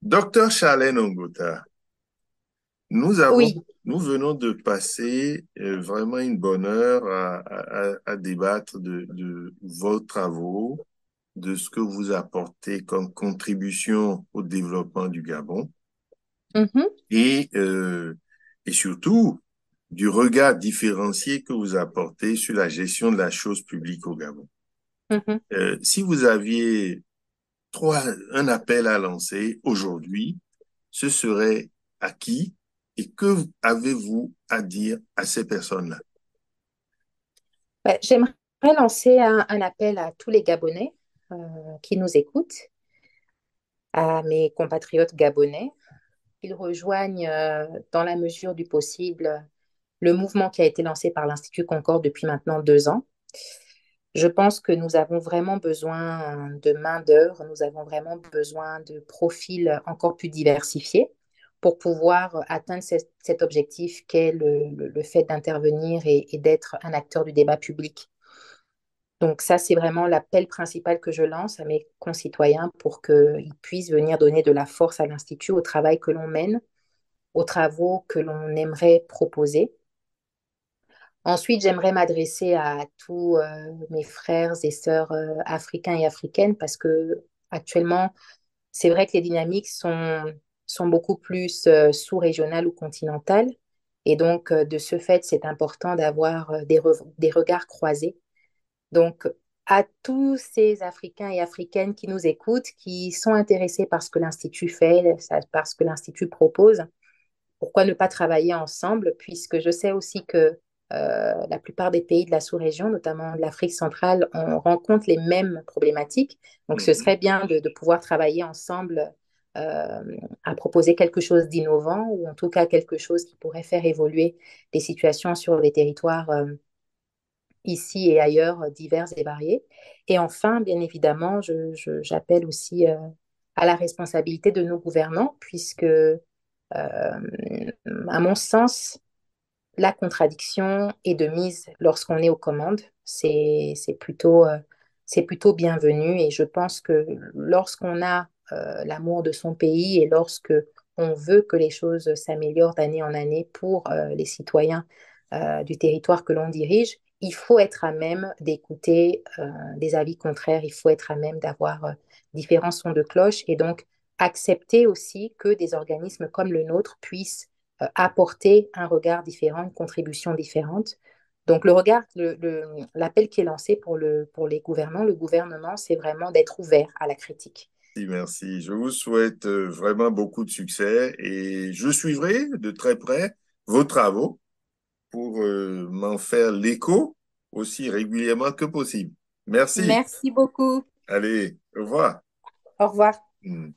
Docteur Charlène Ongota, Oui. nous venons de passer vraiment une bonne heure à débattre de vos travaux, de ce que vous apportez comme contribution au développement du Gabon Mhm, et, euh, et surtout du regard différencié que vous apportez sur la gestion de la chose publique au Gabon. mhm. Si vous aviez un appel à lancer aujourd'hui, ce serait à qui et que avez-vous à dire à ces personnes-là? Ouais, j'aimerais lancer un appel à tous les Gabonais qui nous écoutent, à mes compatriotes gabonais, qu'ils rejoignent dans la mesure du possible le mouvement qui a été lancé par l'Institut Concorde depuis maintenant 2 ans. Je pense que nous avons vraiment besoin de main-d'œuvre, nous avons vraiment besoin de profils encore plus diversifiés pour pouvoir atteindre cet objectif qu'est le fait d'intervenir et d'être un acteur du débat public. Donc ça, c'est vraiment l'appel principal que je lance à mes concitoyens pour qu'ils puissent venir donner de la force à l'Institut, au travail que l'on mène, aux travaux que l'on aimerait proposer. Ensuite, j'aimerais m'adresser à tous mes frères et sœurs africains et africaines parce que actuellement, c'est vrai que les dynamiques sont beaucoup plus sous-régionales ou continentales. Et donc, de ce fait, c'est important d'avoir des regards croisés. Donc, à tous ces Africains et Africaines qui nous écoutent, qui sont intéressés par ce que l'Institut fait, par ce que l'Institut propose, pourquoi ne pas travailler ensemble, puisque je sais aussi que la plupart des pays de la sous-région, notamment de l'Afrique centrale, on rencontre les mêmes problématiques. Donc, ce Mhm. serait bien de pouvoir travailler ensemble euh, à proposer quelque chose d'innovant ou en tout cas quelque chose qui pourrait faire évoluer les situations sur les territoires ici et ailleurs, divers et variés. Et enfin, bien évidemment, j'appelle aussi à la responsabilité de nos gouvernants, puisque, à mon sens, la contradiction est de mise lorsqu'on est aux commandes. C'est plutôt bienvenu et je pense que lorsqu'on a l'amour de son pays et lorsque on veut que les choses s'améliorent d'année en année pour les citoyens du territoire que l'on dirige, il faut être à même d'écouter des avis contraires, il faut être à même d'avoir différents sons de cloche et donc accepter aussi que des organismes comme le nôtre puissent apporter un regard différent, une contribution différente. Donc l'appel qui est lancé pour les gouvernants, le gouvernement, c'est vraiment d'être ouvert à la critique. Merci, merci. Je vous souhaite vraiment beaucoup de succès et je suivrai de très près vos travaux pour m'en faire l'écho aussi régulièrement que possible. Merci. Merci beaucoup. Allez, au revoir. Au revoir. Hmm.